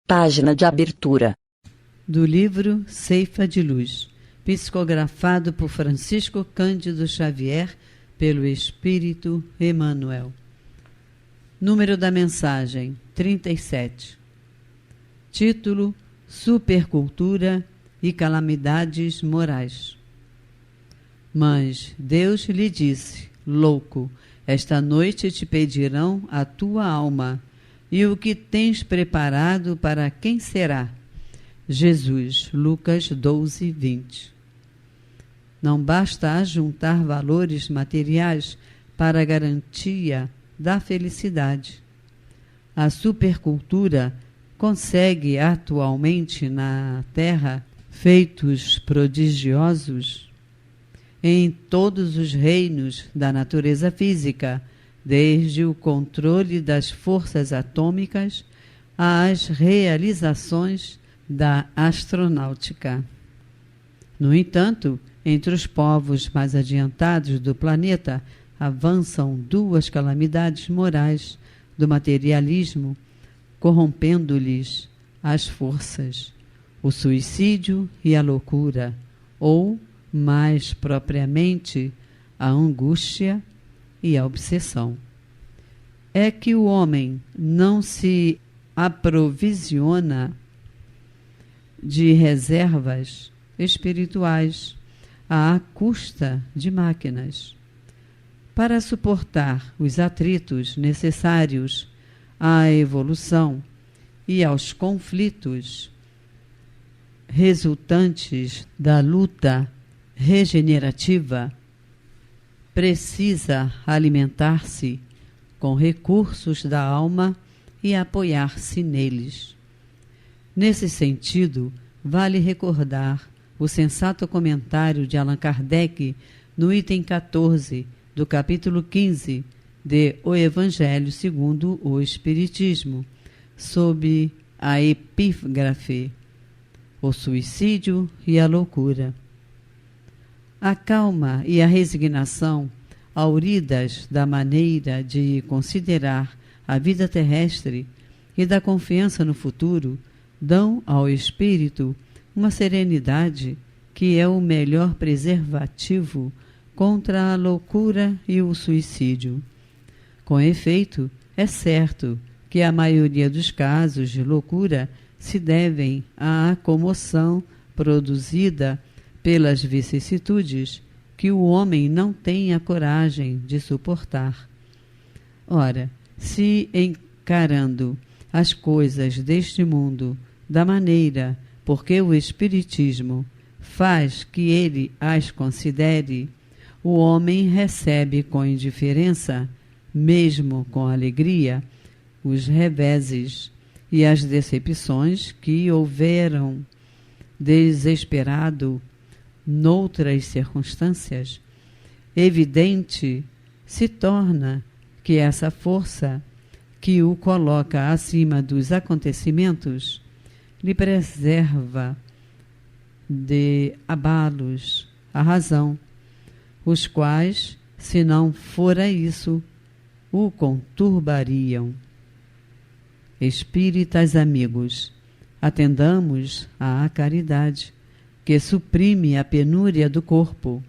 Página de abertura. Do livro Ceifa de Luz, psicografado por Francisco Cândido Xavier, pelo Espírito Emmanuel. Número da mensagem: 37. Título: Supercultura e calamidades morais. Mas Deus lhe disse: louco, esta noite te pedirão a tua alma, e o que tens preparado para quem será? Jesus, Lucas 12, 20. Não basta ajuntar valores materiais para a garantia da felicidade. A supercultura consegue atualmente na Terra feitos prodigiosos em todos os reinos da natureza física, desde o controle das forças atômicas às realizações da astronáutica. No entanto, entre os povos mais adiantados do planeta avançam duas calamidades morais do materialismo, corrompendo-lhes as forças: o suicídio e a loucura, ou, mais propriamente, a angústia e a obsessão. É que o homem não se aprovisiona de reservas espirituais à custa de máquinas. Para suportar os atritos necessários à evolução e aos conflitos resultantes da luta regenerativa, precisa alimentar-se com recursos da alma e apoiar-se neles. Nesse sentido, vale recordar o sensato comentário de Allan Kardec no item 14 do capítulo 15 de O Evangelho segundo o Espiritismo, sob a epígrafe: o suicídio e a loucura. A calma e a resignação, auridas da maneira de considerar a vida terrestre e da confiança no futuro, dão ao espírito uma serenidade que é o melhor preservativo contra a loucura e o suicídio. Com efeito, é certo que a maioria dos casos de loucura se devem à comoção produzida pelas vicissitudes que o homem não tem a coragem de suportar. Ora, se encarando as coisas deste mundo da maneira porque o Espiritismo faz que ele as considere, o homem recebe com indiferença, mesmo com alegria, os reveses e as decepções que houveram desesperado noutras circunstâncias. Evidente se torna que essa força que o coloca acima dos acontecimentos lhe preserva de abalos a razão, os quais, se não fora isso, o conturbariam. Espíritas amigos, atendamos à caridade, que suprime a penúria do corpo,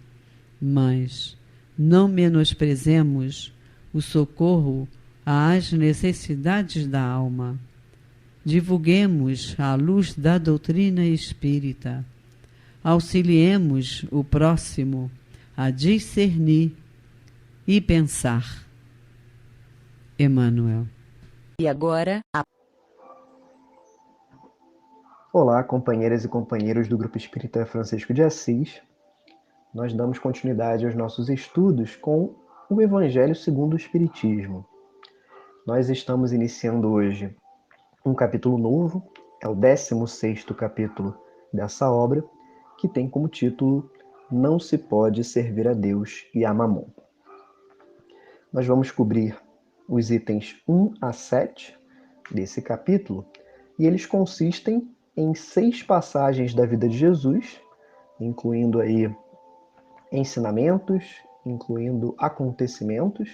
mas não menosprezemos o socorro às necessidades da alma. Divulguemos a luz da doutrina espírita. Auxiliemos o próximo a discernir e pensar. Emmanuel. E agora, Olá, companheiras e companheiros do Grupo Espírita Francisco de Assis. Nós damos continuidade aos nossos estudos com o Evangelho segundo o Espiritismo. Nós estamos iniciando hoje um capítulo novo, é o 16º capítulo dessa obra, que tem como título Não se pode servir a Deus e a Mamon. Nós vamos cobrir os itens 1 a 7 desse capítulo, e eles consistem em 6 passagens da vida de Jesus, incluindo aí ensinamentos, incluindo acontecimentos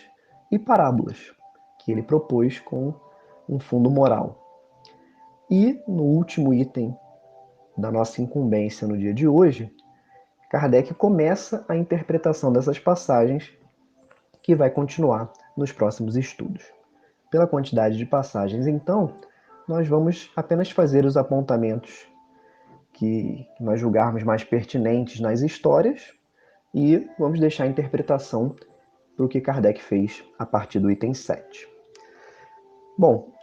e parábolas, que ele propôs com um fundo moral. E no último item da nossa incumbência no dia de hoje, Kardec começa a interpretação dessas passagens, que vai continuar nos próximos estudos. Pela quantidade de passagens, então, nós vamos apenas fazer os apontamentos que nós julgarmos mais pertinentes nas histórias e vamos deixar a interpretação para o que Kardec fez a partir do item 7. Bom,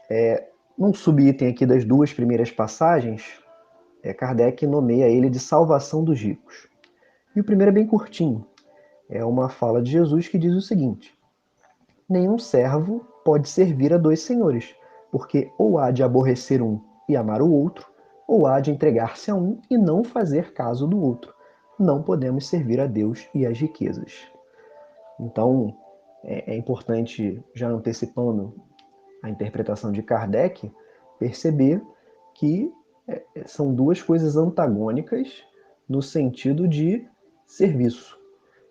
num subitem aqui das duas primeiras passagens, Kardec nomeia ele de salvação dos ricos. E o primeiro é bem curtinho. É uma fala de Jesus que diz o seguinte: nenhum servo pode servir a dois senhores, porque ou há de aborrecer um e amar o outro, ou há de entregar-se a um e não fazer caso do outro. Não podemos servir a Deus e às riquezas. Então, é importante, já antecipando a interpretação de Kardec, perceber que são duas coisas antagônicas no sentido de serviço.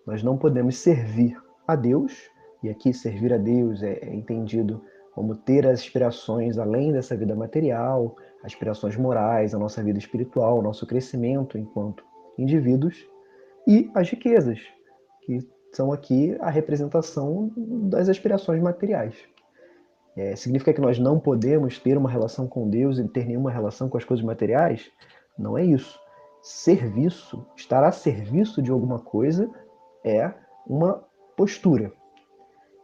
Nós não podemos servir a Deus, e aqui servir a Deus é entendido como ter aspirações além dessa vida material, aspirações morais, a nossa vida espiritual, o nosso crescimento enquanto indivíduos, e as riquezas, que são aqui a representação das aspirações materiais. Significa que nós não podemos ter uma relação com Deus e ter nenhuma relação com as coisas materiais? Não é isso. Serviço, estar a serviço de alguma coisa é uma postura.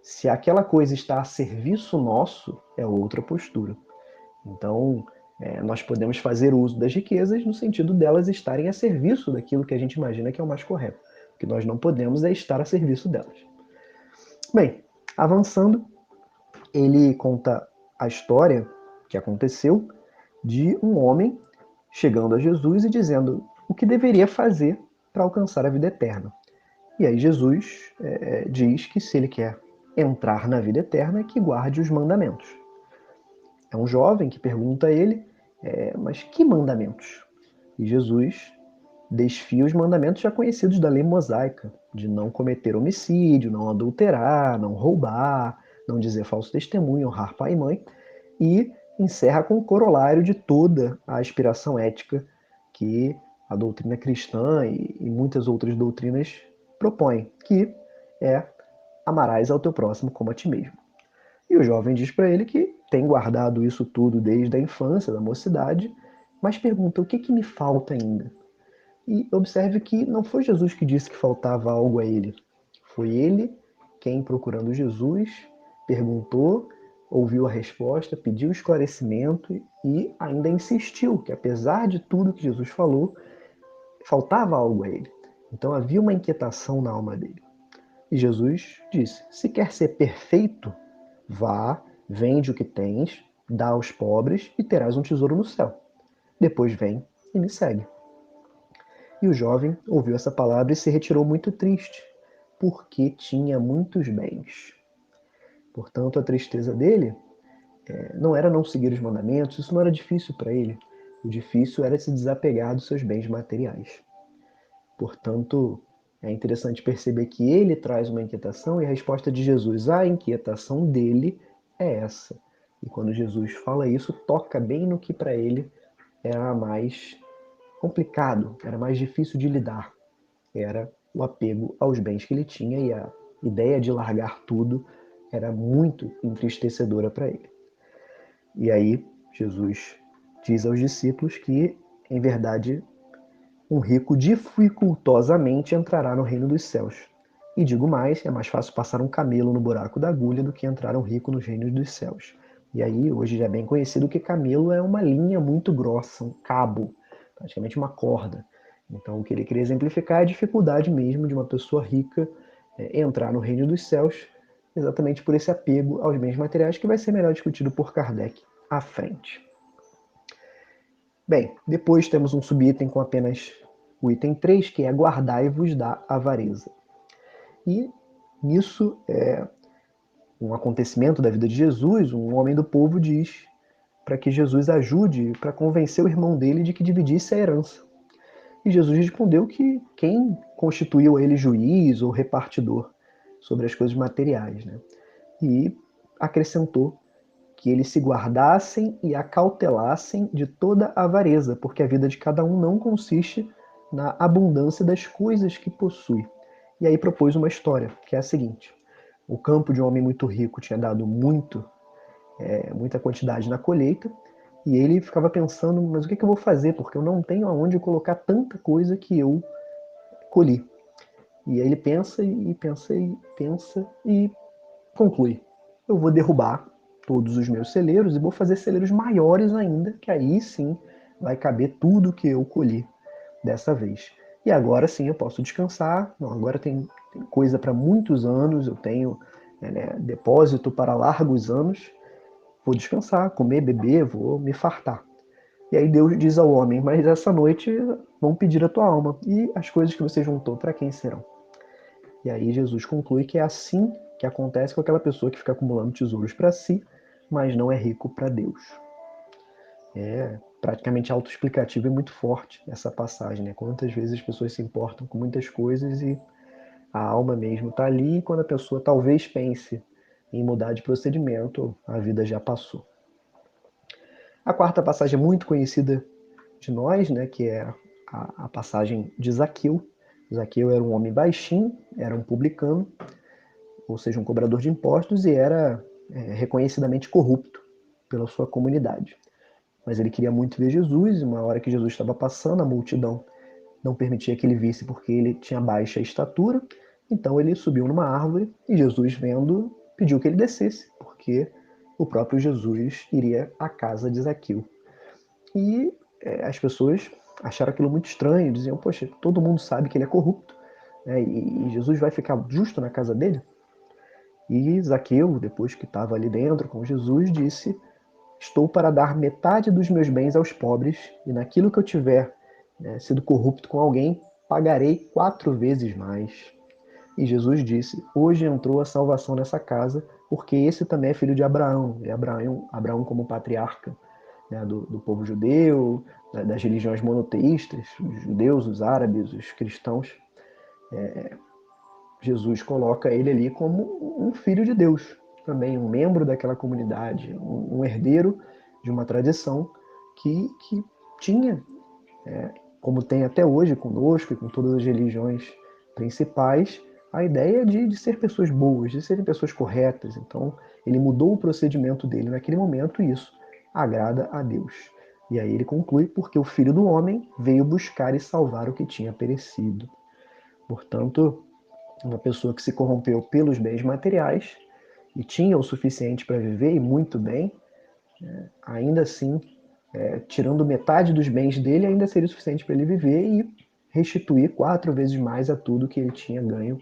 Se aquela coisa está a serviço nosso, é outra postura. Então, nós podemos fazer uso das riquezas no sentido delas estarem a serviço daquilo que a gente imagina que é o mais correto. O que nós não podemos é estar a serviço delas. Bem, avançando, ele conta a história que aconteceu de um homem chegando a Jesus e dizendo o que deveria fazer para alcançar a vida eterna. E aí Jesus diz que se ele quer entrar na vida eterna, que guarde os mandamentos. É um jovem que pergunta a ele, mas que mandamentos? E Jesus desfia os mandamentos já conhecidos da lei mosaica, de não cometer homicídio, não adulterar, não roubar, não dizer falso testemunho, honrar pai e mãe, e encerra com o corolário de toda a aspiração ética que a doutrina cristã e muitas outras doutrinas propõem, que é amarás ao teu próximo como a ti mesmo. E o jovem diz para ele que tem guardado isso tudo desde a infância, da mocidade, mas pergunta: o que me falta ainda? E observe que não foi Jesus que disse que faltava algo a ele. Foi ele quem, procurando Jesus, perguntou, ouviu a resposta, pediu esclarecimento e ainda insistiu que, apesar de tudo que Jesus falou, faltava algo a ele. Então havia uma inquietação na alma dele. E Jesus disse: se quer ser perfeito, vá, vende o que tens, dá aos pobres e terás um tesouro no céu. Depois vem e me segue. E o jovem ouviu essa palavra e se retirou muito triste, porque tinha muitos bens. Portanto, a tristeza dele não era não seguir os mandamentos, isso não era difícil para ele. O difícil era se desapegar dos seus bens materiais. Portanto, é interessante perceber que ele traz uma inquietação e a resposta de Jesus à inquietação dele é essa. E quando Jesus fala isso, toca bem no que para ele era mais complicado, era mais difícil de lidar. Era o apego aos bens que ele tinha e a ideia de largar tudo era muito entristecedora para ele. E aí Jesus diz aos discípulos que, em verdade, um rico dificultosamente entrará no reino dos céus. E digo mais, é mais fácil passar um camelo no buraco da agulha do que entrar um rico nos reinos dos céus. E aí, hoje já é bem conhecido que camelo é uma linha muito grossa, um cabo, praticamente uma corda. Então, o que ele queria exemplificar é a dificuldade mesmo de uma pessoa rica entrar no reino dos céus, exatamente por esse apego aos bens materiais, que vai ser melhor discutido por Kardec à frente. Bem, depois temos um subitem com apenas o item 3, que é guardai-vos da avareza. E nisso, um acontecimento da vida de Jesus, um homem do povo diz para que Jesus ajude para convencer o irmão dele de que dividisse a herança. E Jesus respondeu que quem constituiu ele juiz ou repartidor sobre as coisas materiais, né? E acrescentou que eles se guardassem e acautelassem de toda avareza, porque a vida de cada um não consiste na abundância das coisas que possui. E aí propôs uma história, que é a seguinte: o campo de um homem muito rico tinha dado muita quantidade na colheita, e ele ficava pensando, mas o que eu vou fazer? Porque eu não tenho aonde colocar tanta coisa que eu colhi. E aí ele pensa e pensa e pensa e conclui: eu vou derrubar todos os meus celeiros e vou fazer celeiros maiores ainda, que aí sim vai caber tudo que eu colhi dessa vez. E agora sim eu posso descansar. Não, agora tem coisa para muitos anos, eu tenho depósito para largos anos. Vou descansar, comer, beber, vou me fartar. E aí Deus diz ao homem: mas essa noite vão pedir a tua alma, e as coisas que você juntou, para quem serão? E aí Jesus conclui que é assim que acontece com aquela pessoa que fica acumulando tesouros para si, mas não é rico para Deus. É praticamente autoexplicativo e muito forte essa passagem, né? Quantas vezes as pessoas se importam com muitas coisas e a alma mesmo está ali, e quando a pessoa talvez pense em mudar de procedimento, a vida já passou. A quarta passagem é muito conhecida de nós, né, que é a passagem de Zaqueu. Zaqueu era um homem baixinho, era um publicano, ou seja, um cobrador de impostos, e era reconhecidamente corrupto pela sua comunidade. Mas ele queria muito ver Jesus, e uma hora que Jesus estava passando, a multidão não permitia que ele visse porque ele tinha baixa estatura, então ele subiu numa árvore e Jesus, vendo, pediu que ele descesse, porque o próprio Jesus iria à casa de Zaqueu. E as pessoas acharam aquilo muito estranho, diziam: poxa, todo mundo sabe que ele é corrupto, né? E Jesus vai ficar justo na casa dele? E Zaqueu, depois que estava ali dentro com Jesus, disse: estou para dar metade dos meus bens aos pobres, e naquilo que eu tiver sido corrupto com alguém, pagarei 4 vezes mais. E Jesus disse: hoje entrou a salvação nessa casa, porque esse também é filho de Abraão, e Abraão como patriarca, né, do povo judeu, das religiões monoteístas, os judeus, os árabes, os cristãos. Jesus coloca ele ali como um filho de Deus, também um membro daquela comunidade, um herdeiro de uma tradição que tinha, como tem até hoje conosco e com todas as religiões principais, a ideia de ser pessoas boas, de serem pessoas corretas. Então, ele mudou o procedimento dele naquele momento e isso agrada a Deus. E aí ele conclui: porque o Filho do Homem veio buscar e salvar o que tinha perecido. Portanto, uma pessoa que se corrompeu pelos bens materiais e tinha o suficiente para viver, e muito bem, ainda assim, tirando metade dos bens dele, ainda seria suficiente para ele viver e restituir 4 vezes mais a tudo que ele tinha ganho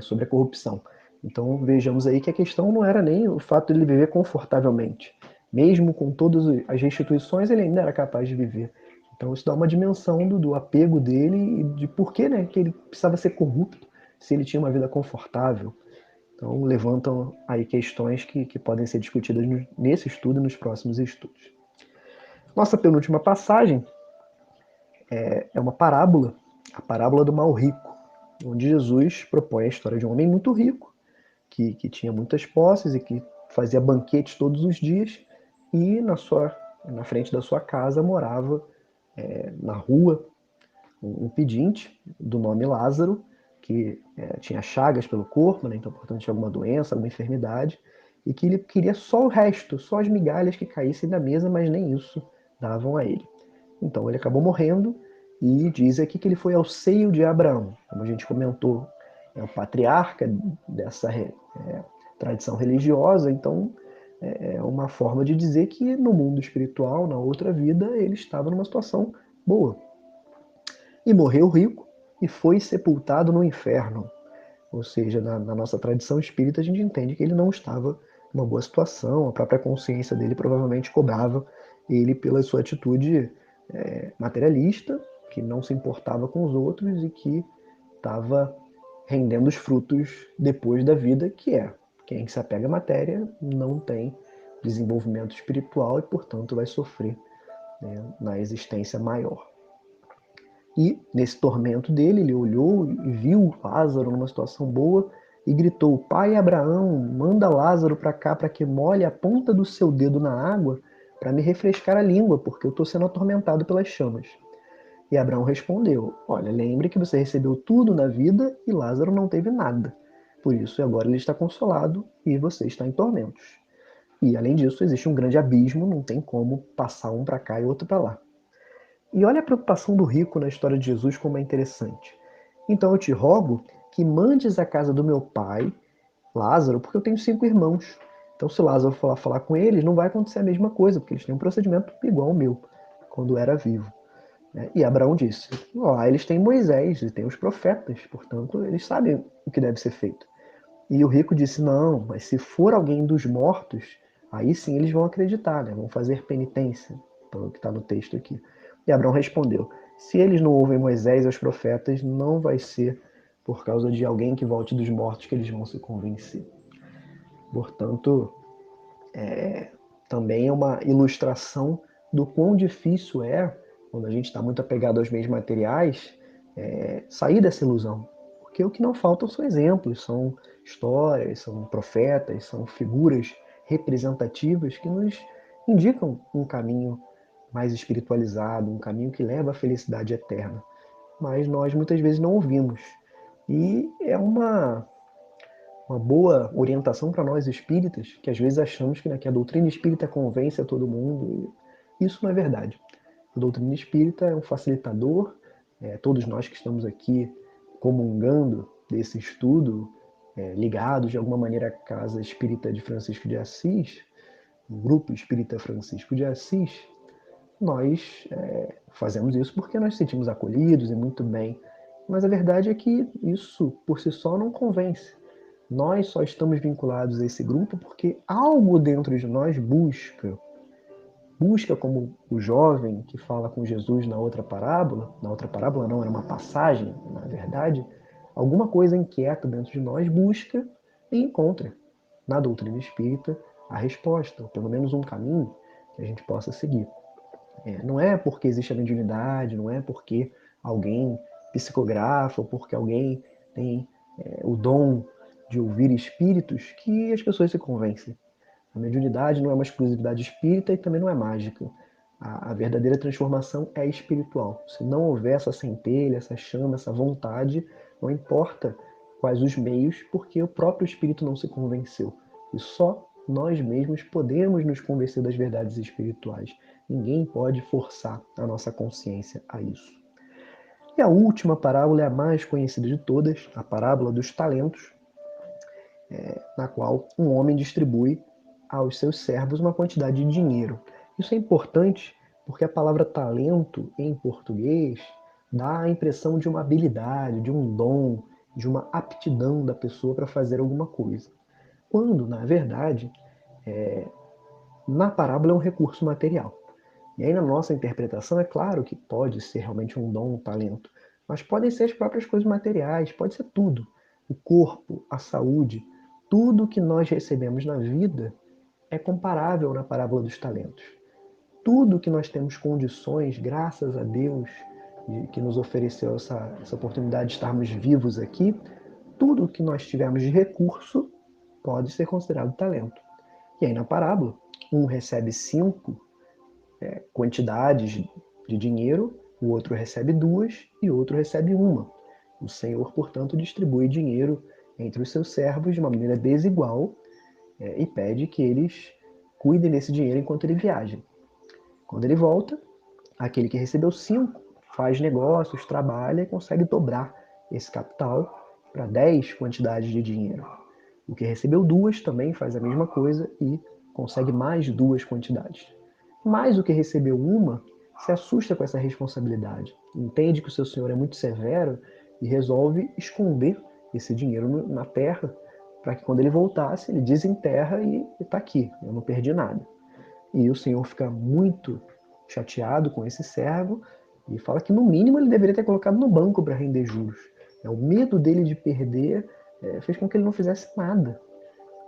sobre a corrupção. Então vejamos aí que a questão não era nem o fato de ele viver confortavelmente. Mesmo com todas as restituições, ele ainda era capaz de viver. Então isso dá uma dimensão do apego dele e de por que, né, que ele precisava ser corrupto se ele tinha uma vida confortável. Então levantam aí questões que podem ser discutidas nesse estudo e nos próximos estudos. Nossa penúltima passagem é uma parábola, a parábola do mal rico, onde Jesus propõe a história de um homem muito rico, que tinha muitas posses e que fazia banquetes todos os dias, e na frente da sua casa morava, na rua, um pedinte do nome Lázaro, que tinha chagas pelo corpo, né, então, portanto, tinha alguma doença, alguma enfermidade, e que ele queria só o resto, só as migalhas que caíssem da mesa, mas nem isso davam a ele. Então ele acabou morrendo, e diz aqui que ele foi ao seio de Abraão. Como a gente comentou, é o patriarca dessa tradição religiosa, então é uma forma de dizer que no mundo espiritual, na outra vida, ele estava numa situação boa. E morreu rico e foi sepultado no inferno. Ou seja, na nossa tradição espírita, a gente entende que ele não estava numa boa situação, a própria consciência dele provavelmente cobrava ele pela sua atitude materialista, que não se importava com os outros e que estava rendendo os frutos depois da vida, que é quem se apega à matéria não tem desenvolvimento espiritual e, portanto, vai sofrer, né, na existência maior. E, nesse tormento dele, ele olhou e viu Lázaro numa situação boa e gritou: Pai Abraão, manda Lázaro para cá para que molhe a ponta do seu dedo na água para me refrescar a língua, porque eu estou sendo atormentado pelas chamas. E Abraão respondeu: Olha, lembre que você recebeu tudo na vida e Lázaro não teve nada. Por isso, agora ele está consolado e você está em tormentos. E, além disso, existe um grande abismo, não tem como passar um para cá e outro para lá. E olha a preocupação do rico na história de Jesus como é interessante. Então eu te rogo que mandes à casa do meu pai, Lázaro, porque eu tenho 5 irmãos. Então se Lázaro for lá falar com eles, não vai acontecer a mesma coisa, porque eles têm um procedimento igual ao meu, quando era vivo. E Abraão disse: Lá eles têm Moisés e têm os profetas, portanto eles sabem o que deve ser feito. E o rico disse: Não, mas se for alguém dos mortos, aí sim eles vão acreditar, né? Vão fazer penitência, pelo que está no texto aqui. E Abraão respondeu: Se eles não ouvem Moisés e os profetas, não vai ser por causa de alguém que volte dos mortos que eles vão se convencer. Portanto, também é uma ilustração do quão difícil é, quando a gente está muito apegado aos bens materiais, sair dessa ilusão. Porque o que não faltam são exemplos, são histórias, são profetas, são figuras representativas que nos indicam um caminho mais espiritualizado, um caminho que leva à felicidade eterna. Mas nós muitas vezes não ouvimos. E é uma boa orientação para nós espíritas, que às vezes achamos que, né, que a doutrina espírita convence a todo mundo. E isso não é verdade. A doutrina espírita é um facilitador. Todos nós que estamos aqui comungando desse estudo, ligados de alguma maneira à Casa Espírita de Francisco de Assis, o Grupo Espírita Francisco de Assis, nós fazemos isso porque nós nos sentimos acolhidos e muito bem. Mas a verdade é que isso por si só não convence. Nós só estamos vinculados a esse grupo porque algo dentro de nós busca como o jovem que fala com Jesus na outra parábola não, era uma passagem, na verdade, alguma coisa inquieta dentro de nós busca e encontra na doutrina espírita a resposta, ou pelo menos um caminho que a gente possa seguir. Não é porque existe a mediunidade, não é porque alguém psicografa, ou porque alguém tem o dom de ouvir espíritos que as pessoas se convencem. A mediunidade não é uma exclusividade espírita e também não é mágica. A verdadeira transformação é espiritual. Se não houver essa centelha, essa chama, essa vontade, não importa quais os meios, porque o próprio espírito não se convenceu. E só nós mesmos podemos nos convencer das verdades espirituais. Ninguém pode forçar a nossa consciência a isso. E a última parábola é a mais conhecida de todas, a parábola dos talentos, na qual um homem distribui aos seus servos uma quantidade de dinheiro. Isso é importante porque a palavra talento em português dá a impressão de uma habilidade, de um dom, de uma aptidão da pessoa para fazer alguma coisa. Quando, na verdade, na parábola é um recurso material. E aí na nossa interpretação é claro que pode ser realmente um dom, um talento, mas podem ser as próprias coisas materiais, pode ser tudo. O corpo, a saúde, tudo que nós recebemos na vida é comparável na parábola dos talentos. Tudo que nós temos condições, graças a Deus, que nos ofereceu essa oportunidade de estarmos vivos aqui, tudo que nós tivermos de recurso pode ser considerado talento. E aí na parábola, um recebe 5 quantidades de dinheiro, o outro recebe 2 e o outro recebe 1. O Senhor, portanto, distribui dinheiro entre os seus servos de uma maneira desigual e pede que eles cuidem desse dinheiro enquanto ele viaja. Quando ele volta, aquele que recebeu 5 faz negócios, trabalha e consegue dobrar esse capital para 10 quantidades de dinheiro. O que recebeu 2 também faz a mesma coisa e consegue mais 2 quantidades. Mas o que recebeu 1 se assusta com essa responsabilidade, entende que o seu senhor é muito severo e resolve esconder esse dinheiro na terra para que quando ele voltasse, ele desenterra e está aqui, eu não perdi nada. E o senhor fica muito chateado com esse servo e fala que no mínimo ele deveria ter colocado no banco para render juros. O medo dele de perder fez com que ele não fizesse nada.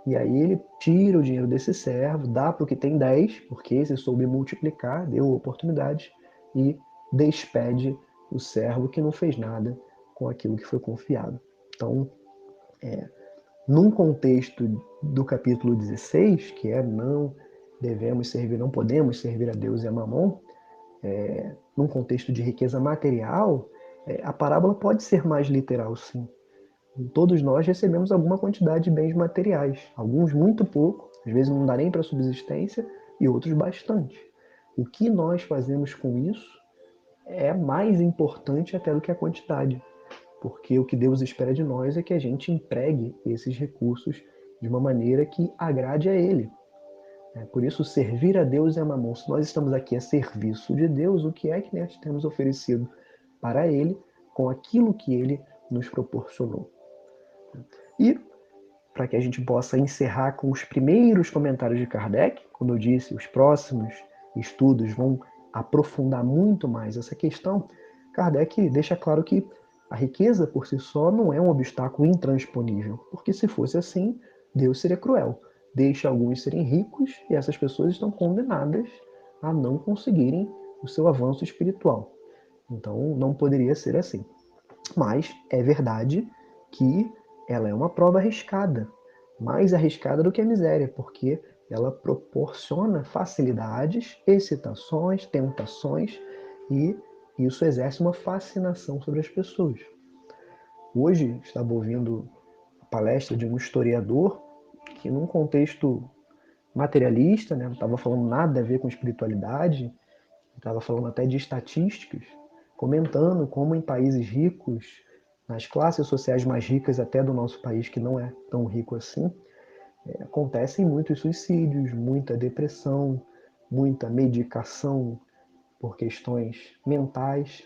E aí ele tira o dinheiro desse servo, dá para o que tem 10, porque esse soube multiplicar, deu oportunidade, e despede o servo que não fez nada com aquilo que foi confiado. Então, num contexto do capítulo 16, que é não devemos servir, não podemos servir a Deus e a Mamon, num contexto de riqueza material, a parábola pode ser mais literal, sim. Todos nós recebemos alguma quantidade de bens materiais, alguns muito pouco, às vezes não dá nem para subsistência, e outros bastante. O que nós fazemos com isso é mais importante até do que a quantidade, porque o que Deus espera de nós é que a gente empregue esses recursos de uma maneira que agrade a Ele. Por isso, servir a Deus é Mamon. Se nós estamos aqui a serviço de Deus, o que é que nós temos oferecido para Ele com aquilo que Ele nos proporcionou? E, para que a gente possa encerrar com os primeiros comentários de Kardec, como eu disse, os próximos estudos vão aprofundar muito mais essa questão, Kardec deixa claro que a riqueza por si só não é um obstáculo intransponível, porque se fosse assim, Deus seria cruel. Deixa alguns serem ricos e essas pessoas estão condenadas a não conseguirem o seu avanço espiritual. Então, não poderia ser assim. Mas é verdade que ela é uma prova arriscada, mais arriscada do que a miséria, porque ela proporciona facilidades, excitações, tentações, e isso exerce uma fascinação sobre as pessoas. Hoje, estava ouvindo a palestra de um historiador que, num contexto materialista, né, não estava falando nada a ver com espiritualidade, estava falando até de estatísticas, comentando como em países ricos, nas classes sociais mais ricas até do nosso país, que não é tão rico assim, acontecem muitos suicídios, muita depressão, muita medicação por questões mentais.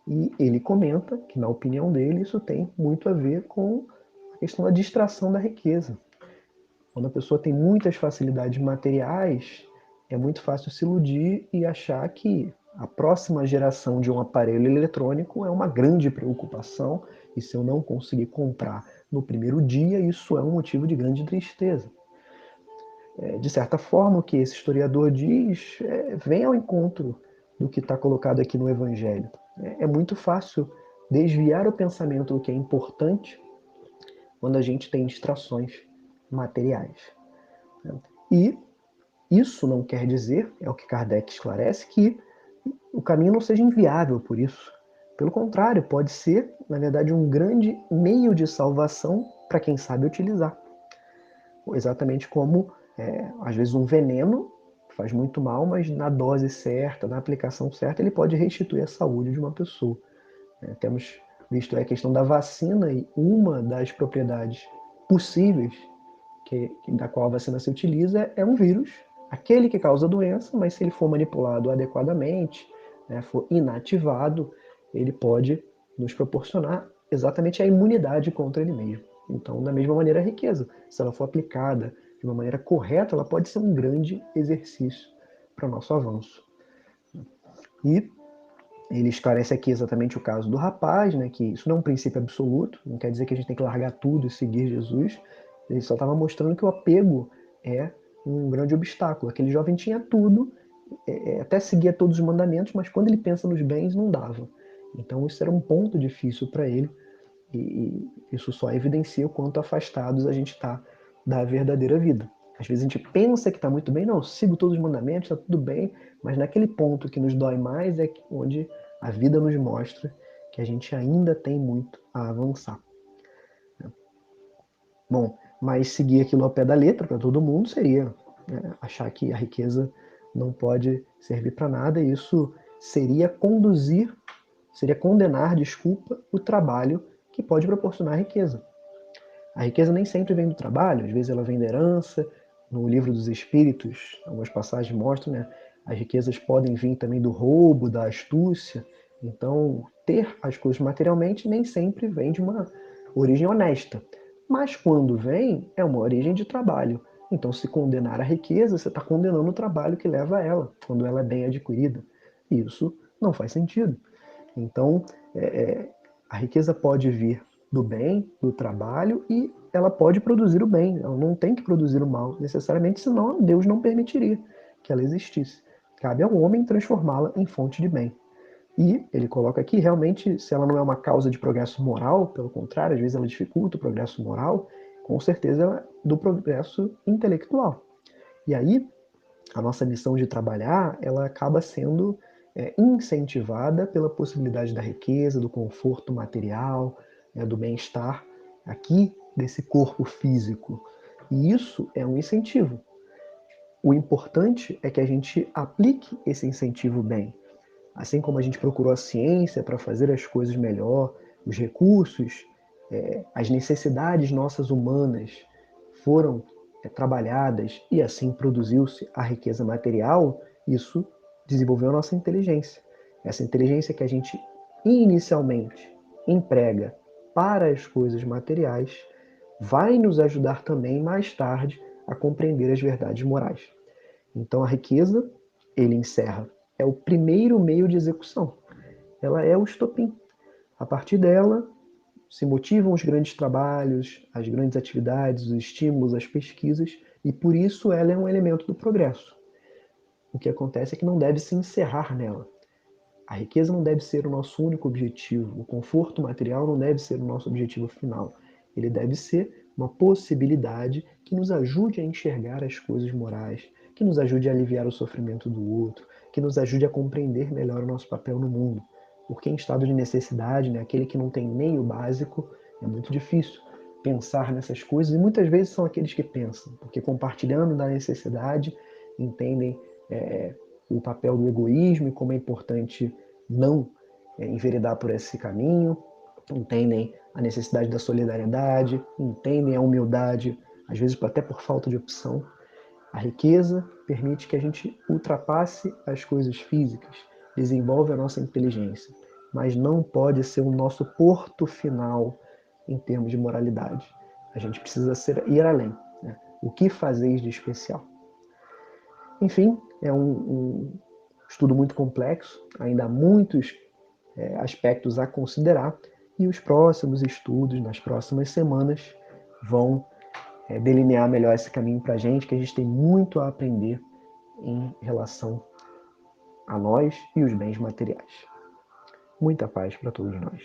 E ele comenta que, na opinião dele, isso tem muito a ver com a questão da distração da riqueza. Quando a pessoa tem muitas facilidades materiais, é muito fácil se iludir e achar que a próxima geração de um aparelho eletrônico é uma grande preocupação, e se eu não conseguir comprar no primeiro dia, isso é um motivo de grande tristeza. De certa forma, o que esse historiador diz vem ao encontro do que está colocado aqui no Evangelho. É muito fácil desviar o pensamento do que é importante quando a gente tem distrações materiais. E isso não quer dizer, é o que Kardec esclarece, que o caminho não seja inviável por isso. Pelo contrário, pode ser, na verdade, um grande meio de salvação para quem sabe utilizar. Exatamente como, às vezes, um veneno faz muito mal, mas na dose certa, na aplicação certa, ele pode restituir a saúde de uma pessoa. Temos visto a questão da vacina, e uma das propriedades possíveis da qual a vacina se utiliza é um vírus, aquele que causa a doença, mas se ele for manipulado adequadamente, for inativado, ele pode nos proporcionar exatamente a imunidade contra ele mesmo. Então, da mesma maneira, a riqueza, se ela for aplicada de uma maneira correta, ela pode ser um grande exercício para o nosso avanço. E ele esclarece aqui exatamente o caso do rapaz, que isso não é um princípio absoluto, não quer dizer que a gente tem que largar tudo e seguir Jesus. Ele só estava mostrando que o apego é um grande obstáculo. Aquele jovem tinha tudo, até seguia todos os mandamentos, mas quando ele pensa nos bens, não dava. Então isso era um ponto difícil para ele, e isso só evidencia o quanto afastados a gente está da verdadeira vida. Às vezes a gente pensa que está muito bem, não, sigo todos os mandamentos, está tudo bem, mas naquele ponto que nos dói mais é onde a vida nos mostra que a gente ainda tem muito a avançar. Bom, mas seguir aquilo ao pé da letra para todo mundo seria achar que a riqueza não pode servir para nada, e isso seria condenar, o trabalho que pode proporcionar riqueza. A riqueza nem sempre vem do trabalho, às vezes ela vem da herança. No Livro dos Espíritos, algumas passagens mostram, as riquezas podem vir também do roubo, da astúcia. Então, ter as coisas materialmente nem sempre vem de uma origem honesta. Mas quando vem, é uma origem de trabalho. Então, se condenar a riqueza, você está condenando o trabalho que leva a ela, quando ela é bem adquirida. Isso não faz sentido. Então, a riqueza pode vir do bem, do trabalho, e ela pode produzir o bem. Ela não tem que produzir o mal, necessariamente, senão Deus não permitiria que ela existisse. Cabe ao homem transformá-la em fonte de bem. E ele coloca aqui, realmente, se ela não é uma causa de progresso moral, pelo contrário, às vezes ela dificulta o progresso moral, com certeza, do progresso intelectual. E aí, a nossa missão de trabalhar, ela acaba sendo incentivada pela possibilidade da riqueza, do conforto material, do bem-estar aqui desse corpo físico. E isso é um incentivo. O importante é que a gente aplique esse incentivo bem. Assim como a gente procurou a ciência para fazer as coisas melhor, os recursos, as necessidades nossas humanas foram trabalhadas e assim produziu-se a riqueza material, isso desenvolveu a nossa inteligência. Essa inteligência que a gente inicialmente emprega para as coisas materiais vai nos ajudar também mais tarde a compreender as verdades morais. Então a riqueza, ele encerra, é o primeiro meio de execução. Ela é o estopim. A partir dela se motivam os grandes trabalhos, as grandes atividades, os estímulos, as pesquisas, e por isso ela é um elemento do progresso. O que acontece é que não deve se encerrar nela. A riqueza não deve ser o nosso único objetivo, o conforto material não deve ser o nosso objetivo final. Ele deve ser uma possibilidade que nos ajude a enxergar as coisas morais, que nos ajude a aliviar o sofrimento do outro, que nos ajude a compreender melhor o nosso papel no mundo. Porque em estado de necessidade, né, aquele que não tem nem o básico, é muito difícil pensar nessas coisas, e muitas vezes são aqueles que pensam, porque compartilhando da necessidade, entendem o papel do egoísmo e como é importante não enveredar por esse caminho, entendem a necessidade da solidariedade, entendem a humildade, às vezes até por falta de opção. A riqueza permite que a gente ultrapasse as coisas físicas, desenvolve a nossa inteligência, mas não pode ser o nosso porto final em termos de moralidade. A gente precisa ir além. Né? O que fazeis de especial? Enfim, é um estudo muito complexo, ainda há muitos aspectos a considerar, e os próximos estudos, nas próximas semanas, vão delinear melhor esse caminho para a gente, que a gente tem muito a aprender em relação a nós e os bens materiais. Muita paz para todos nós.